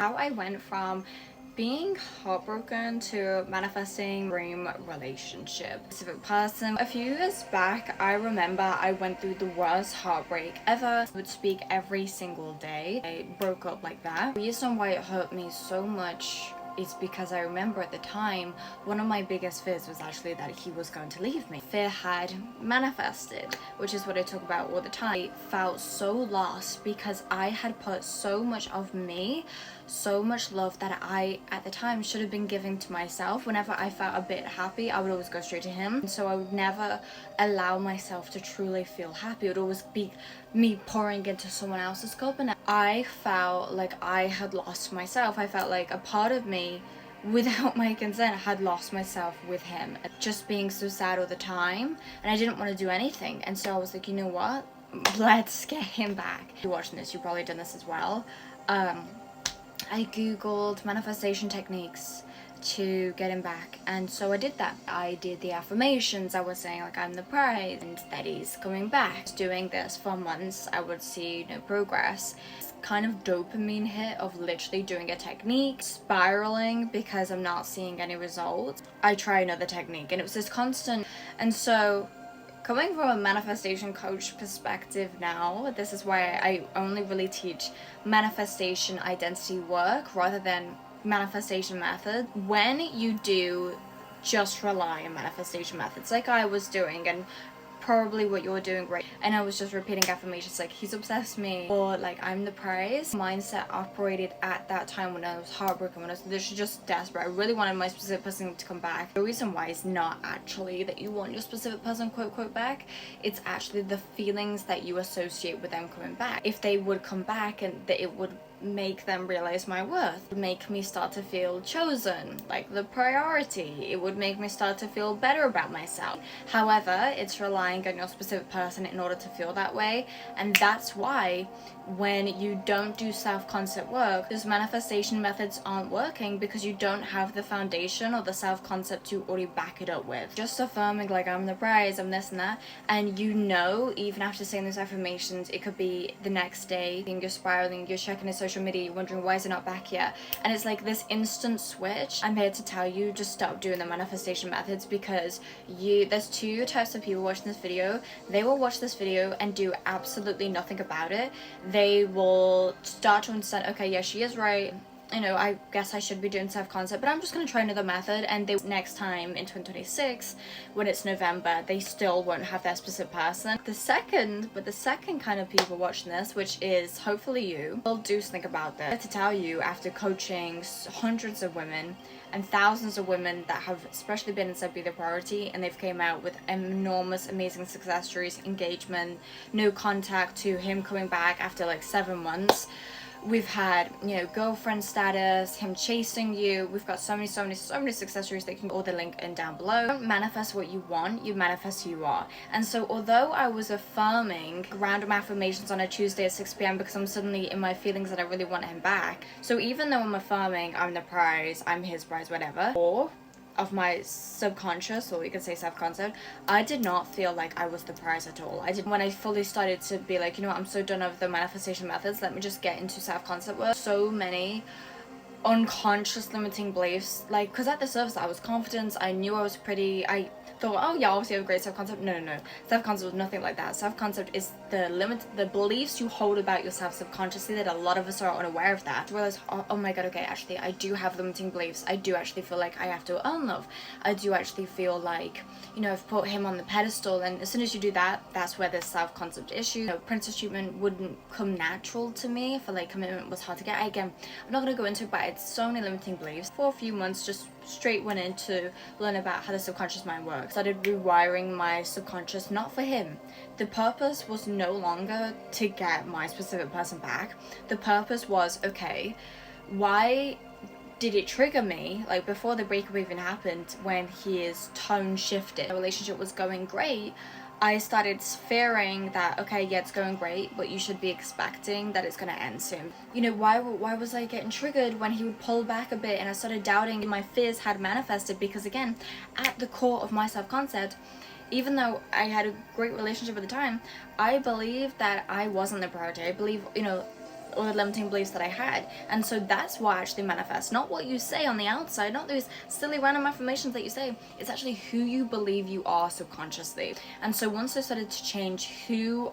How I went from being heartbroken to manifesting dream relationship. Specific person. A few years back, I remember I went through the worst heartbreak ever. I would speak every single day. I broke up like that. The reason why it hurt me so much is because I remember at the time, one of my biggest fears was actually that he was going to leave me. Fear had manifested, which is what I talk about all the time. I felt so lost because I had put so much of me, so much love that I, at the time, should have been giving to myself. Whenever I felt a bit happy, I would always go straight to him. And so I would never allow myself to truly feel happy. It would always be me pouring into someone else's cup, and I felt like I had lost myself. I felt like a part of me, without my consent, had lost myself with him, just being so sad all the time, and I didn't want to do anything. And so I was like, you know what, let's get him back. If you're watching this, you've probably done this as well. I googled manifestation techniques to get him back, and so I did that. I did the affirmations. I was saying like I'm the prize and that he's coming back. Doing this for months, I would see no progress. Kind of dopamine hit of literally doing a technique, spiraling because I'm not seeing any results. I try another technique, and it was this constant. And so coming from a manifestation coach perspective now, this is why I only really teach manifestation identity work rather than manifestation method. When you do just rely on manifestation methods like I was doing, and probably what you're doing right, and I was just repeating affirmations like he's obsessed with me, or like I'm the prize. Mindset operated at that time when I was heartbroken, when I was literally just desperate. I really wanted my specific person to come back. The reason why is not actually that you want your specific person quote quote back, it's actually the feelings that you associate with them coming back. If they would come back, and that it would make them realize my worth, it would make me start to feel chosen, like the priority. It would make me start to feel better about myself. However, it's relying on your specific person in order to feel that way, and that's why when you don't do self-concept work, those manifestation methods aren't working, because you don't have the foundation or the self-concept to already back it up with. Just affirming like I'm the prize, I'm this and that, and you know, even after saying those affirmations, it could be the next day you're spiraling, you're checking his social media, you're wondering why is it not back yet, and it's like this instant switch. I'm here to tell you, just stop doing the manifestation methods, because there's two types of people watching this video. They will watch this video and do absolutely nothing about it. They will start to understand, okay, yeah, she is right, you know, I guess I should be doing self-concept, but I'm just going to try another method. And they next time in 2026, when it's November, they still won't have their specific person. The second kind of people watching this, which is hopefully you, will do something about this. I have to tell you, after coaching hundreds of women and thousands of women that have especially been in Be the Priority, and they've came out with enormous, amazing success stories, engagement, no contact to him coming back after like 7 months. We've had, you know, girlfriend status, him chasing you. We've got so many success stories that you can all the link in down below. Don't manifest what you want, you manifest who you are. And so although I was affirming random affirmations on a Tuesday at 6 p.m. because I'm suddenly in my feelings that I really want him back. So even though I'm affirming I'm the prize, I'm his prize, whatever, or of my subconscious, or you could say self-concept, I did not feel like I was the prize at all. When I fully started to be like, you know what, I'm so done of the manifestation methods, let me just get into self-concept work. So many unconscious limiting beliefs, like, because at the surface I was confident, I knew I was pretty, I thought, oh yeah, obviously I have a great self-concept. No. Self-concept was nothing like that. Self-concept is the beliefs you hold about yourself subconsciously, that a lot of us are unaware of that. Realize, oh my god, okay, actually I do have limiting beliefs. I do actually feel like I have to earn love. I do actually feel like, you know, I've put him on the pedestal, and as soon as you do that, that's where this self-concept issue, you know, princess treatment wouldn't come natural to me. I feel like commitment was hard to get. Again, I'm not going to go into it, but it's so many limiting beliefs. For a few months, just straight went in to learn about how the subconscious mind works. Started rewiring my subconscious, not for him. The purpose was no longer to get my specific person back. The purpose was, okay, why did it trigger me, like before the breakup even happened, when his tone shifted, the relationship was going great, I started fearing that, okay, yeah, it's going great, but you should be expecting that it's going to end soon. You know, why was I getting triggered when he would pull back a bit, and I started doubting my fears had manifested? Because again, at the core of my self-concept, even though I had a great relationship at the time, I believed that I wasn't the priority. I believe, you know, or the limiting beliefs that I had. And so that's what actually manifests, not what you say on the outside, not those silly random affirmations that you say. It's actually who you believe you are subconsciously. And so once I started to change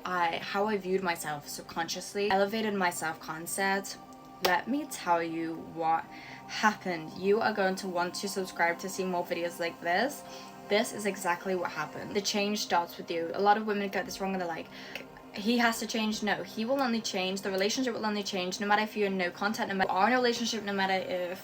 how I viewed myself subconsciously, elevated my self-concept, let me tell you what happened. You are going to want to subscribe to see more videos like this. This is exactly what happened. The change starts with you. A lot of women get this wrong and they're like, he has to change. No, he will only change. The relationship will only change no matter if you're in no contact, no matter if you are in a relationship, no matter if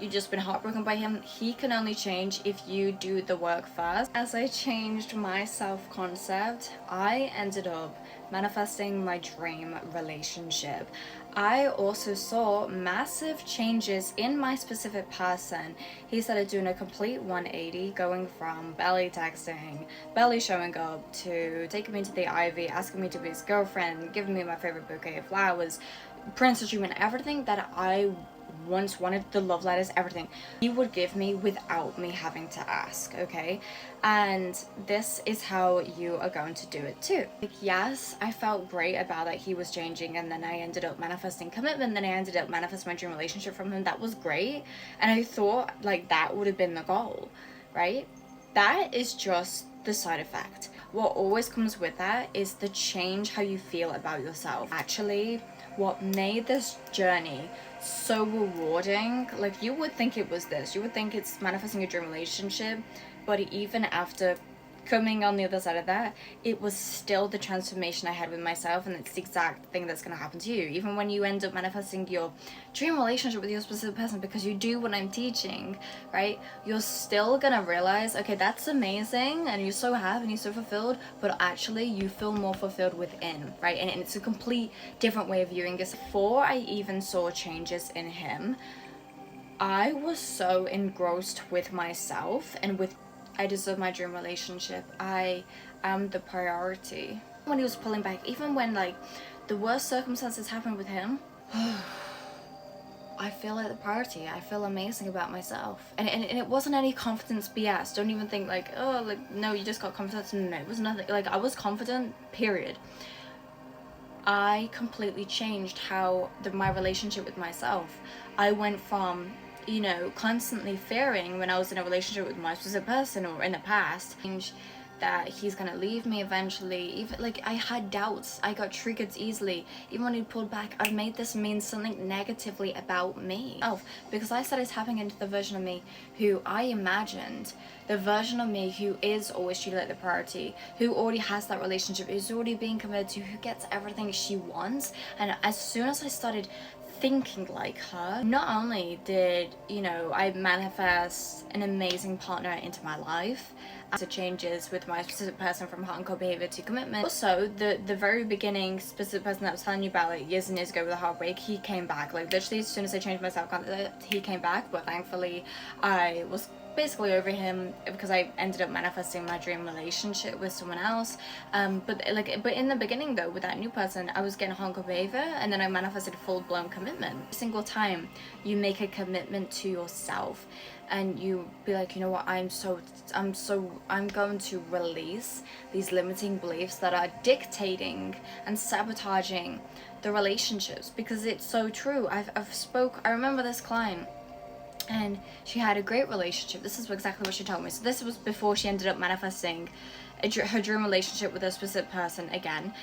you've just been heartbroken by him. He can only change if you do the work first. As I changed my self-concept, I ended up manifesting my dream relationship. I also saw massive changes in my specific person. He started doing a complete 180, going from barely texting, barely showing up, to taking me to the Ivy, asking me to be his girlfriend, giving me my favorite bouquet of flowers, princess treatment, everything that I once wanted, the love letters, everything he would give me without me having to ask, okay? And this is how you are going to do it too. Like, yes, I felt great about that he was changing, and then I ended up manifesting commitment, then I ended up manifesting my dream relationship from him. That was great, and I thought like that would have been the goal, right? That is just the side effect. What always comes with that is the change how you feel about yourself. Actually, what made this journey so rewarding, like, you would think it was this, you would think it's manifesting a dream relationship, but even after coming on the other side of that, it was still the transformation I had with myself, and it's the exact thing that's going to happen to you. Even when you end up manifesting your dream relationship with your specific person, because you do what I'm teaching, right, you're still going to realize, okay, that's amazing, and you're so happy and you're so fulfilled, but actually you feel more fulfilled within, right? And it's a complete different way of viewing this. Before I even saw changes in him, I was so engrossed with myself and with I deserve my dream relationship. I am the priority. When he was pulling back, even when like the worst circumstances happened with him, I feel like the priority. I feel amazing about myself. And it wasn't any confidence BS. Don't even think like, oh, like, no, you just got confidence. No, it was nothing. Like, I was confident, period. I completely changed my relationship with myself. I went from, you know, constantly fearing when I was in a relationship with my specific person or in the past, that he's gonna leave me eventually. Even like, I had doubts, I got triggered easily. Even when he pulled back, I made this mean something negatively about me, because I started tapping into the version of me who I imagined, the version of me who is always treated like the priority, who already has that relationship, who's already being committed to, who gets everything she wants. And as soon as I started thinking like her, not only did, you know, I manifest an amazing partner into my life, the changes with my specific person from heart and core behavior to commitment. Also, the very beginning specific person that I was telling you about like years and years ago with a heartbreak, he came back. Like, literally as soon as I changed my self-concept, he came back. But thankfully I was basically over him because I ended up manifesting my dream relationship with someone else. But in the beginning though, with that new person, I was getting hardcore behavior, and then I manifested a full-blown commitment. Every single time you make a commitment to yourself and you be like, you know what, I'm going to release these limiting beliefs that are dictating and sabotaging the relationships, because it's so true. I remember this client, and she had a great relationship. This is exactly what she told me. So this was before she ended up manifesting her dream relationship with a specific person again.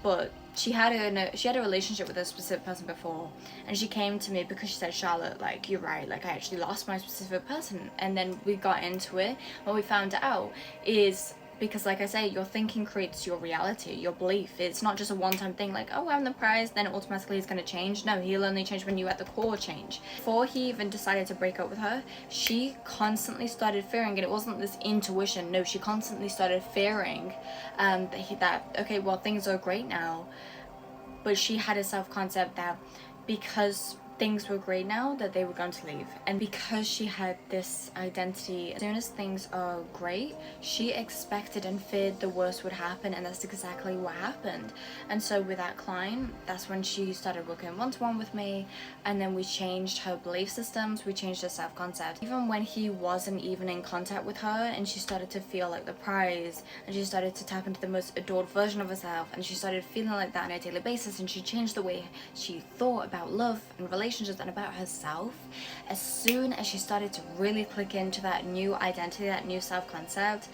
But she had a relationship with a specific person before, and she came to me because she said, Charlotte, like, you're right, like, I actually lost my specific person. And then we got into it. What we found out is, because like I say, your thinking creates your reality, your belief. It's not just a one-time thing like, oh, I'm the prize, then automatically he's going to change. No, he'll only change when you at the core change. Before he even decided to break up with her, she constantly started fearing, and it wasn't this intuition, no, she constantly started fearing that okay, well, things are great now. But she had a self-concept that because things were great now, that they were going to leave. And because she had this identity, as soon as things are great, she expected and feared the worst would happen, and that's exactly what happened. And so with that client, that's when she started working one-to-one with me, and then we changed her belief systems, we changed her self-concept. Even when he wasn't even in contact with her, and she started to feel like the prize, and she started to tap into the most adored version of herself, and she started feeling like that on a daily basis, and she changed the way she thought about love and relationships and about herself. As soon as she started to really click into that new identity, that new self-concept,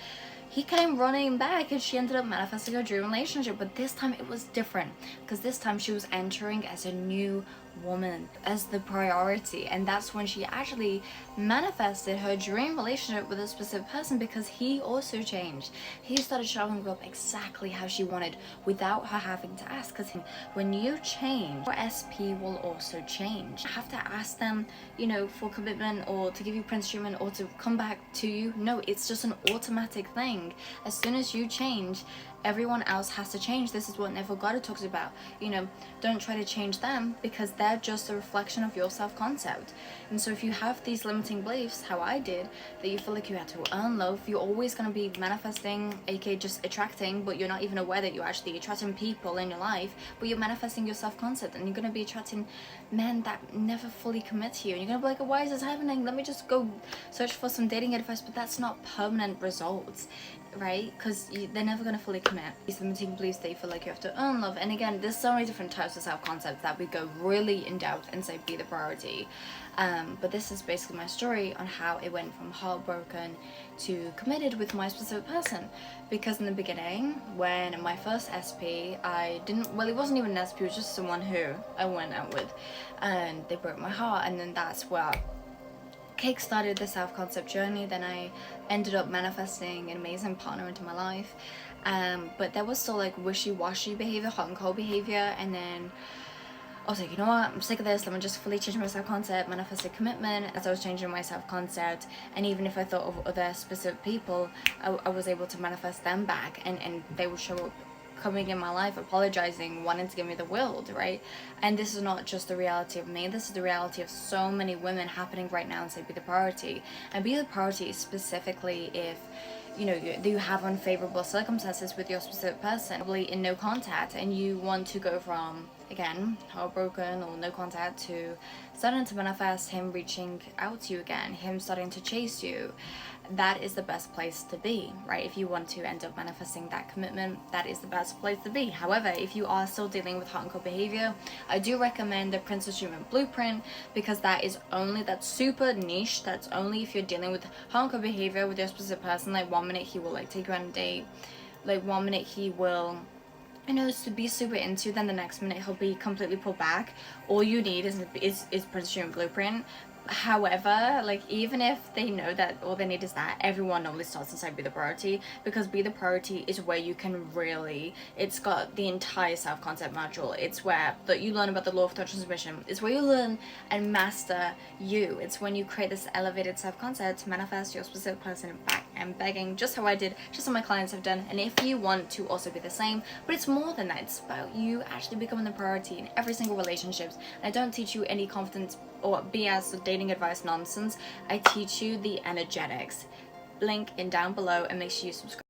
he came running back, and she ended up manifesting her dream relationship. But this time it was different, because this time she was entering as a new woman, as the priority, and that's when she actually manifested her dream relationship with a specific person, because he also changed. He started showing up exactly how she wanted without her having to ask, because when you change, your SP will also change. You have to ask them, you know, for commitment or to give you prince treatment or to come back to you. No, it's just an automatic thing. As soon as you change, everyone else has to change. This is what Neville Goddard talks about. You know, don't try to change them, because they're just a reflection of your self-concept. And so if you have these limiting beliefs, how I did, that you feel like you have to earn love, you're always going to be manifesting, aka just attracting, but you're not even aware that you're actually attracting people in your life, but you're manifesting your self-concept, and you're going to be attracting men that never fully commit to you, and you're going to be like, why is this happening? Let me just go search for some dating advice. But that's not permanent results, right? Because they're never going to fully commit. These limiting beliefs that you feel like you have to earn love. And again, there's so many different types of self-concepts that we go really in depth and say be the priority. But this is basically my story on how it went from heartbroken to committed with my specific person. Because in the beginning, when my first SP, I didn't, well, it wasn't even an SP, it was just someone who I went out with, and they broke my heart. And then that's where kick-started the self-concept journey. Then I ended up manifesting an amazing partner into my life, but there was still like wishy-washy behavior, hot and cold behavior. And then I was like, you know what, I'm sick of this, let me just fully change my self-concept, manifest a commitment. As I was changing my self-concept, and even if I thought of other specific people, I was able to manifest them back, and they would show up, coming in my life, apologizing, wanting to give me the world, right? And this is not just the reality of me, this is the reality of so many women happening right now. And say be the priority. And be the priority specifically if you know you have unfavorable circumstances with your specific person, probably in no contact, and you want to go from, again, heartbroken or no contact, to starting to manifest him reaching out to you again, him starting to chase you. That is the best place to be, right? If you want to end up manifesting that commitment, that is the best place to be. However, if you are still dealing with hot and cold behavior, I do recommend the Princess Treatment Blueprint, because that's super niche. That's only if you're dealing with hot and cold behavior with your specific person. Like 1 minute he will like take you on a date, like 1 minute he will, you know, to be super into, then the next minute he'll be completely pulled back. All you need is Princess Treatment Blueprint. However, like, even if they know that all they need is that, everyone normally starts inside Be the Priority, because Be the Priority is where you can really, it's got the entire self-concept module. It's where that you learn about the law of thought transmission. It's where you learn and master you. It's when you create this elevated self-concept to manifest your specific person back and begging, just how I did, just how my clients have done. And if you want to also be the same, but it's more than that, it's about you actually becoming the priority in every single relationship. And I don't teach you any confidence or BS or dating advice nonsense. I teach you the energetics. Link in down below, and make sure you subscribe.